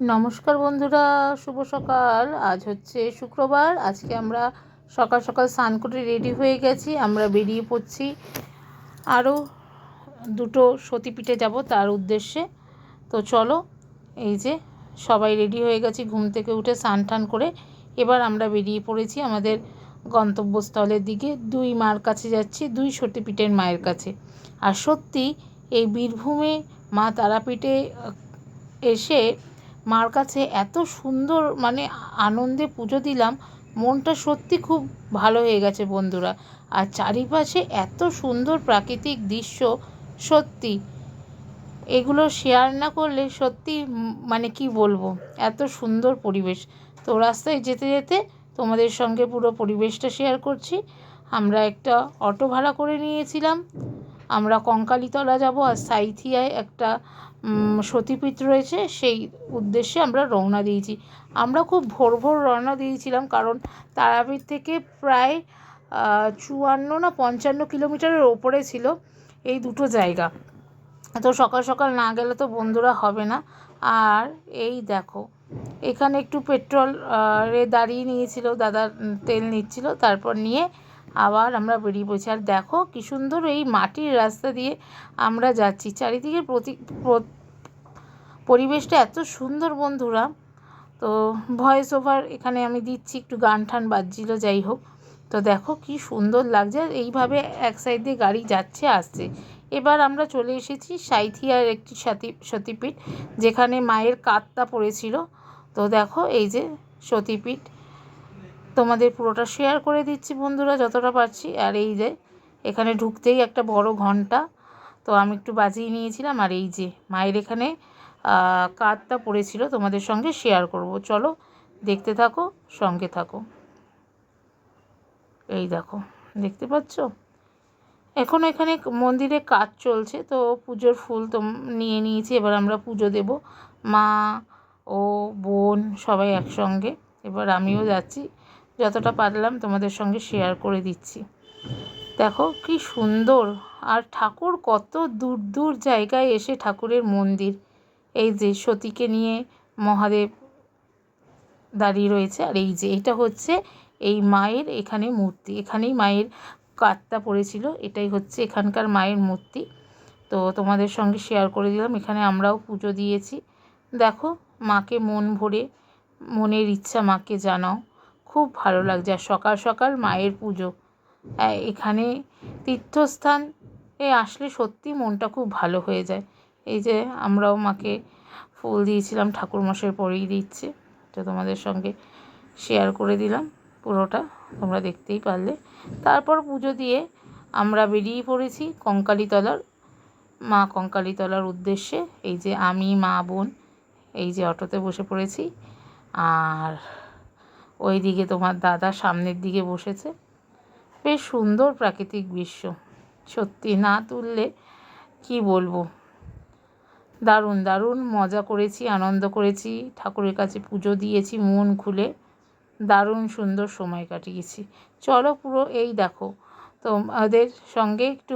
নমস্কার বন্ধুরা, শুভ সকাল। আজ হচ্ছে শুক্রবার। আজকে আমরা সকাল সকাল স্নান করে রেডি হয়ে গেছি। আমরা বেরিয়ে পড়ছি আরও দুটো সতীপীঠে যাব তার উদ্দেশ্যে। তো চলো, এই যে সবাই রেডি হয়ে গেছি ঘুম থেকে উঠে স্নান টান করে। এবার আমরা বেরিয়ে পড়েছি আমাদের গন্তব্যস্থলের দিকে। দুই মার কাছে যাচ্ছি, দুই সতীপীঠের মায়ের কাছে। আর সত্যি এই বীরভূমে মা তারাপীঠে এসে মার কাছে এত সুন্দর আনন্দে পুজো দিলাম, মনটা সত্যি খুব ভালো হয়ে গেছে বন্ধুরা। আর চারিপাশে এত সুন্দর প্রাকৃতিক দৃশ্য, সত্যি এগুলো শেয়ার না করলে সত্যি কি বলবো, এত সুন্দর পরিবেশ। তো রাস্তায় যেতে যেতে তোমাদের সঙ্গে পুরো পরিবেশটা শেয়ার করছি। আমরা একটা অটো ভাড়া করে নিয়েছিলাম। আমরা কঙ্কালীতলা যাব, আর সাঁইথিয়ায় একটা সতীপীঠ রয়েছে, সেই উদ্দেশ্যে আমরা রওনা দিয়েছি। আমরা খুব ভোর ভোর রওনা দিয়েছিলাম, কারণ তারাপীঠ থেকে প্রায় 54 না 55 কিলোমিটারের ওপরে ছিল এই দুটো জায়গা। তো সকাল সকাল না গেলে তো বন্ধুরা হবে না। আর এই দেখো, এখানে একটু পেট্রোল দাঁড়িয়ে নিয়েছিল, দাদা তেল নিচ্ছিল, তারপর নিয়ে আবার আমরা বেরিয়ে পড়েছি। আর দেখো কী সুন্দর এই মাটির রাস্তা দিয়ে আমরা যাচ্ছি, চারিদিকে পরিবেশটা এত সুন্দর বন্ধুরা। তো ভয়েস ওভার এখানে আমি দিচ্ছি, একটু গান টান বাজছিল, যাই হোক। তো দেখো কি সুন্দর লাগছে, এইভাবে এক সাইড দিয়ে গাড়ি যাচ্ছে আসছে। এবার আমরা চলে এসেছি সাঁইথিয়ার একটি সতীপীঠ, যেখানে মায়ের কাত্তা পড়েছিল। তো দেখো এই যে সতীপীঠ, তোমাদের পুরোটা শেয়ার করে দিচ্ছি বন্ধুরা যতটা পারছি। আর এই যে এখানে ঢুকতেই একটা বড় ঘন্টা, তো আমি একটু বাজিয়ে নিয়েছিলাম। আর এই যে মায়ের এখানে কার্ডটা পড়েছিল, তোমাদের সঙ্গে শেয়ার করব। চলো দেখতে থাকো, সঙ্গে থাকো। এই দেখো, দেখতে পাচ্ছ এখন এখানে মন্দিরে কাজ চলছে, তো পুজোর ফুল তো নিয়ে নিয়েছি। এবার আমরা পুজো দেব, মা ও বোন সবাই একসঙ্গে। এবার আমিও যাচ্ছি, যতটা পারলাম তোমাদের সঙ্গে শেয়ার করে দিচ্ছি। দেখো কি সুন্দর। আর ঠাকুর কত দূর দূর জায়গায় এসে ঠাকুরের মন্দির। এই যে সতীকে নিয়ে মহাদেব দাঁড়িয়ে রয়েছে। আর এই যে এটা হচ্ছে এই মায়ের এখানে মূর্তি, এখানেই মায়ের কাত্তা পড়েছিল, এটাই হচ্ছে এখানকার মায়ের মূর্তি। তো তোমাদের সঙ্গে শেয়ার করে দিলাম। এখানে আমরাও পুজো দিয়েছি। দেখো মাকে মন ভরে মনের ইচ্ছা মাকে জানাও, খুব ভালো লাগছে। আর সকাল সকাল মায়ের পুজো, এখানে তীর্থস্থান আসলে সত্যি মনটা খুব ভালো হয়ে যায়। এই যে আমরাও মাকে ফুল দিয়েছিলাম, ঠাকুরমশাই পরেই দিচ্ছে, তো তোমাদের সঙ্গে শেয়ার করে দিলাম পুরোটা, তোমরা দেখতেই পারলে। তারপর পুজো দিয়ে আমরা বেরিয়ে পড়েছি মা কঙ্কালীতলার উদ্দেশ্যে। এই যে আমি, মা, বোন এই যে অটোতে বসে পড়েছি। আর ওই দিকে তোমার দাদা সামনের দিকে বসেছে। বেশ সুন্দর প্রাকৃতিক দৃশ্য, সত্যি না তুললে কি বলবো। দারুণ দারুণ মজা করেছি, আনন্দ করেছি, ঠাকুরের কাছে পুজো দিয়েছি মন খুলে, দারুণ সুন্দর সময় কাটিয়েছি। চলো পুরো এই দেখো, তো ওদের সঙ্গে একটু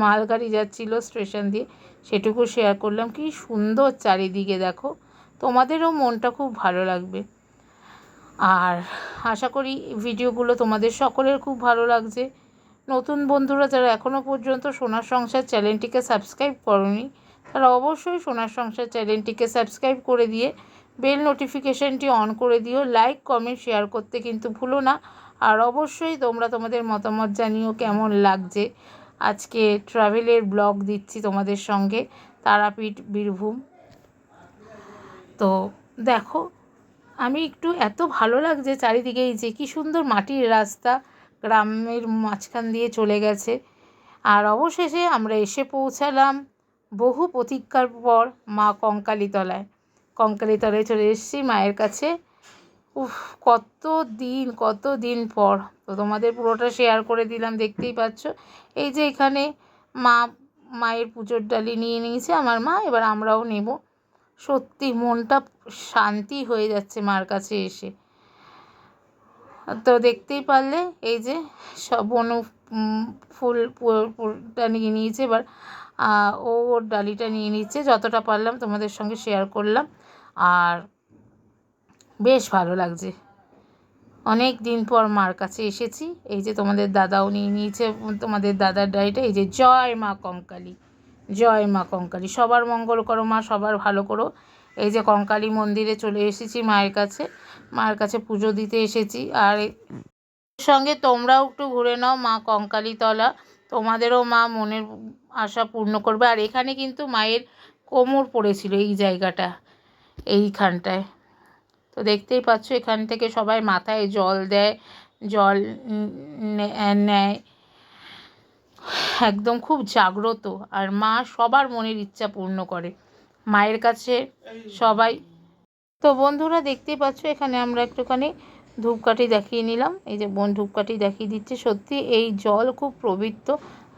মালগাড়ি যাচ্ছিলো স্টেশন দিয়ে, সেটুকু শেয়ার করলাম। কি সুন্দর চারিদিকে দেখো, তোমাদেরও মনটা খুব ভালো লাগবে। আর আশা করি ভিডিওগুলো তোমাদের সকলের খুব ভালো লাগছে। নতুন বন্ধুরা যারা এখনও পর্যন্ত সোনার সংসার চ্যানেলটিকে সাবস্ক্রাইব করোনি, তারা অবশ্যই সোনার সংসার চ্যানেলটিকে সাবস্ক্রাইব করে দিয়ে বেল নোটিফিকেশানটি অন করে দিও। লাইক কমেন্ট শেয়ার করতে কিন্তু ভুলো না। আর অবশ্যই তোমরা তোমাদের মতামত জানিও কেমন লাগছে। আজকে ট্রাভেলের ব্লগ দিচ্ছি তোমাদের সঙ্গে, তারাপীঠ বীরভূম। তো দেখো আমি একটু এত ভালো লাগছে চারিদিকে, এই যে কী সুন্দর মাটির রাস্তা গ্রামের মাঝখান দিয়ে চলে গেছে। আর অবশেষে আমরা এসে পৌঁছালাম বহু প্রতীক্ষার পর মা কঙ্কালীতলায় চলে এসেছি মায়ের কাছে। উফ, কত দিন পর। তো তোমাদের পুরোটা শেয়ার করে দিলাম, দেখতেই পাচ্ছ। এই যে এখানে মায়ের পুজোর ডালি নিয়ে নিয়েছে আমার মা, এবার আমরাও নেব। সত্যি মনটা শান্তি হয়ে যাচ্ছে মার কাছে এসে। তো দেখতেই পারলে এই যে সব বনু ফুলটা নিয়ে নিয়েছে। এবার ওর ডালিটা নিয়ে নিচ্ছে, যতটা পারলাম তোমাদের সঙ্গে শেয়ার করলাম। আর বেশ ভালো লাগছে। অনেক দিন পর মার কাছে এসেছি। এই যে তোমাদের দাদাও নিয়ে নিয়েছে তোমাদের দাদার ডায়েরিটা। এই যে জয় মা কঙ্কালী, জয় মা কঙ্কালী, সবার মঙ্গল করো মা, সবার ভালো করো। এই যে কঙ্কালী মন্দিরে চলে এসেছি মায়ের কাছে পুজো দিতে এসেছি। আর সঙ্গে তোমরাও একটু ঘুরে নাও মা কঙ্কালীতলা, তোমাদেরও মা মনের আশা পূর্ণ করবে। আর এখানে কিন্তু মায়ের কোমর পড়েছিল এই জায়গাটা, এইখানটায়। তো দেখতেই পাচ্ছ এখান থেকে সবাই মাথায় জল দেয়, জল নেয়, একদম খুব জাগ্রত। আর মা সবার মনের ইচ্ছা পূর্ণ করে মায়ের কাছে সবাই। তো বন্ধুরা দেখতেই পাচ্ছ এখানে আমরা একটুখানি ধূপকাঠি দেখিয়ে নিলাম। এই যে বোন ধূপকাঠি দেখিয়ে দিচ্ছে। সত্যি এই জল খুব পবিত্র,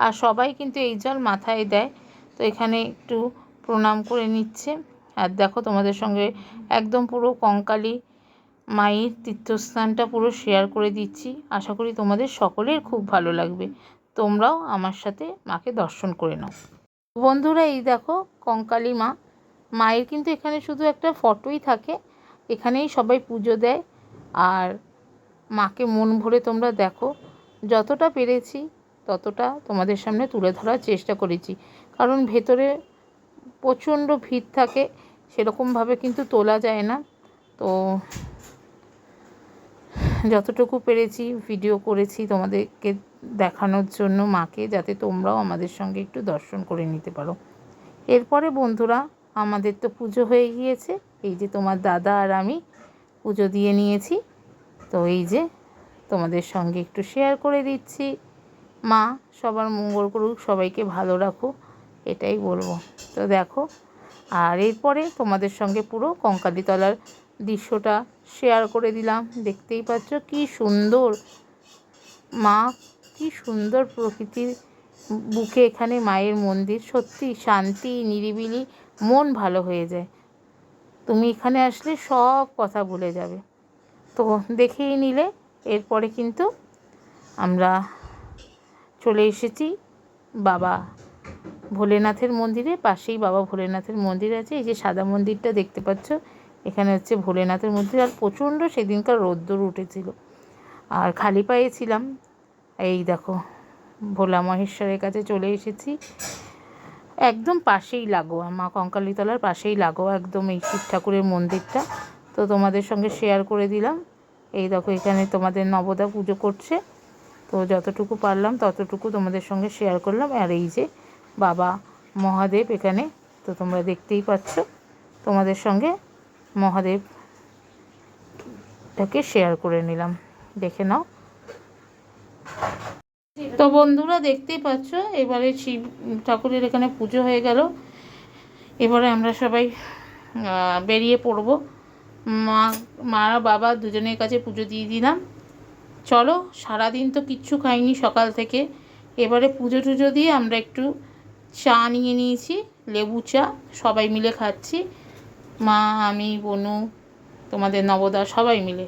আর সবাই কিন্তু এই জল মাথায় দেয়। তো এখানে একটু প্রণাম করে নিচ্ছে। আর দেখো তোমাদের সঙ্গে একদম পুরো কঙ্কালী মায়ের তীর্থস্থানটা পুরো শেয়ার করে দিচ্ছি। আশা করি তোমাদের সকলের খুব ভালো লাগবে। তোমরাও আমার সাথে মাকে দর্শন করে নাও। বন্ধুরা এই দেখো কঙ্কালী মা, মায়ের কিন্তু এখানে শুধু একটা ফটোই থাকে, এখানেই সবাই পুজো দেয়। আর মাকে মন ভরে তোমরা দেখো, যতটা পেরেছি ততটা তোমাদের সামনে তুলে ধরার চেষ্টা করেছি। কারণ ভেতরে প্রচণ্ড ভিড় থাকে, সেরকমভাবে কিন্তু তোলা যায় না। তো যতটুকু পেরেছি ভিডিও করেছি তোমাদেরকে দেখানোর জন্য মাকে, যাতে তোমরাও আমাদের সঙ্গে একটু দর্শন করে নিতে পারো। এরপরে বন্ধুরা আমাদের তো পুজো হয়ে গিয়েছে। এই যে তোমার দাদা আর আমি পুজো দিয়ে নিয়েছি। তো এই যে তোমাদের সঙ্গে একটু শেয়ার করে দিচ্ছি। মা সবার মঙ্গল করুক, সবাইকে ভালো রাখো, এটাই বলবো। তো দেখো, আর এরপরে তোমাদের সঙ্গে পুরো কঙ্কালীতলার দৃশ্যটা শেয়ার করে দিলাম। দেখতেই পাচ্ছ কি সুন্দর মা, কি সুন্দর প্রকৃতির বুকে এখানে মায়ের মন্দির। সত্যি শান্তি, নিরিবিলি, মন ভালো হয়ে যায়। তুমি এখানে আসলে সব কথা ভুলে যাবে। তো দেখেই নিলে এরপরে কিন্তু আমরা চলে এসেছি বাবা ভোলেনাথের মন্দিরে। পাশেই বাবা ভোলেনাথের মন্দির আছে। এই যে সাদা মন্দিরটা দেখতে পাচ্ছ, এখানে হচ্ছে ভোলেনাথের মন্দির। আর প্রচণ্ড সেদিনকার রোদ্দুর উঠেছিল, আর খালি পায়ে ছিলাম। এই দেখো ভোলা মহেশ্বরের কাছে চলে এসেছি। একদম পাশেই লাগোয়া, মা কঙ্কালীতলার পাশেই লাগোয়া একদম এই শিব ঠাকুরের মন্দিরটা। তো তোমাদের সঙ্গে শেয়ার করে দিলাম। এই দেখো এখানে তোমাদের নবদা পুজো করছে। তো যতটুকু পারলাম ততটুকু তোমাদের সঙ্গে শেয়ার করলাম। আর এই যে বাবা মহাদেব এখানে, তো তোমরা দেখতেই পাচ্ছ, তোমাদের সঙ্গে মহাদেবটাকে শেয়ার করে নিলাম, দেখে নাও। তো বন্ধুরা দেখতেই পাচ্ছ এবারে শিব ঠাকুরের এখানে পুজো হয়ে গেল। এবারে আমরা সবাই বেরিয়ে পড়ব। মা বাবা দুজনের কাছে পুজো দিয়ে দিলাম। চলো, সারাদিন তো কিচ্ছু খাইনি সকাল থেকে। এবারে পুজো টুজো দিয়ে আমরা একটু চা নিয়ে নিয়েছি, লেবু চা, সবাই মিলে খাচ্ছি। মা, আমি, বনু, তোমাদের নবদা সবাই মিলে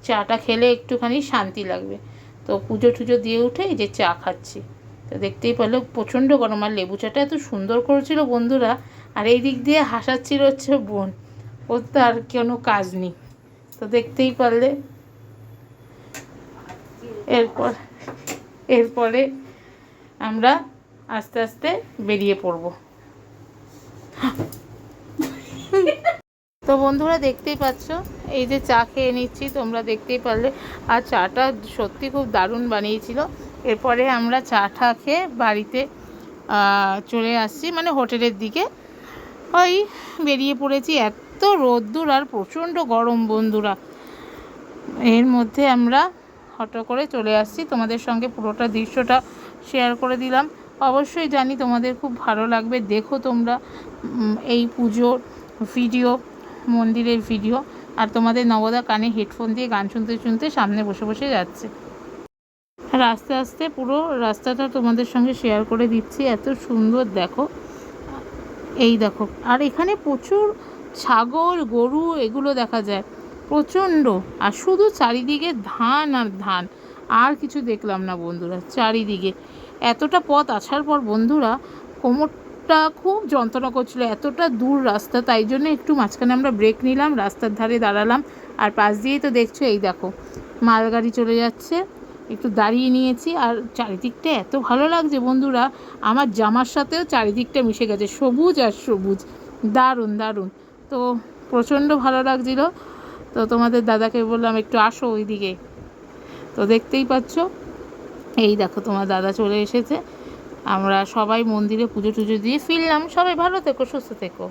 চাটা খেলে একটুখানি শান্তি লাগবে। তো পুজো টুজো দিয়ে উঠে এই যে চা খাচ্ছি। তো দেখতেই পেলো প্রচণ্ড গরম, আর লেবু চাটা এত সুন্দর করেছিল বন্ধুরা। আর এই দিক দিয়ে হাসাচ্ছিল হচ্ছে বোন, ওর তো আর কোনো কাজ নেই। তো দেখতেই পারলে এরপরে আমরা আস্তে আস্তে বেরিয়ে পড়ব। তো বন্ধুরা দেখতেই পাচ্ছ এই যে চা খেয়ে নিচ্ছি, তোমরা দেখতেই পারলে। আর চাটা সত্যি খুব দারুণ বানিয়েছিল। এরপরে আমরা চাটা খেয়ে বাড়িতে চলে আসছি, মানে হোটেলের দিকে ওই বেরিয়ে পড়েছি। এত রোদ্দুর আর প্রচণ্ড গরম বন্ধুরা, এর মধ্যে আমরা অটো করে চলে আসছি। তোমাদের সঙ্গে পুরোটা দৃশ্যটা শেয়ার করে দিলাম। অবশ্যই জানি তোমাদের খুব ভালো লাগবে। দেখো তোমরা এই পুজোর ভিডিও, মন্দিরের ভিডিও। আর তোমাদের নবদা কানে হেডফোন দিয়ে গান শুনতে শুনতে সামনে বসে বসে যাচ্ছে। আর আস্তে আস্তে পুরো রাস্তাটা তোমাদের সঙ্গে শেয়ার করে দিচ্ছি। এত সুন্দর দেখো, এই দেখো। আর এখানে প্রচুর ছাগল, গরু এগুলো দেখা যায় প্রচণ্ড। আর শুধু চারিদিকে ধান আর ধান, আর কিছু দেখলাম না বন্ধুরা চারিদিকে। এতটা পথ আসার পর বন্ধুরা কোমরটা বুকটা খুব যন্ত্রণা করছিলো, এতটা দূর রাস্তা, তাই জন্য একটু মাঝখানে আমরা ব্রেক নিলাম, রাস্তার ধারে দাঁড়ালাম। আর পাশ দিয়েই তো দেখছো এই দেখো মালগাড়ি চলে যাচ্ছে, একটু দাঁড়িয়ে নিয়েছি। আর চারিদিকটা এত ভালো লাগছে বন্ধুরা, আমার জামার সাথেও চারিদিকটা মিশে গেছে, সবুজ আর সবুজ, দারুণ দারুণ। তো প্রচণ্ড ভালো লাগছিলো। তো তোমাদের দাদাকে বললাম একটু আসো ওইদিকে। তো দেখতেই পাচ্ছ এই দেখো তোমার দাদা চলে এসেছে। আমরা সবাই মন্দিরে পুজো টুজো দিয়ে ফিরলাম। সবাই ভালো থেকো, সুস্থ থেকো।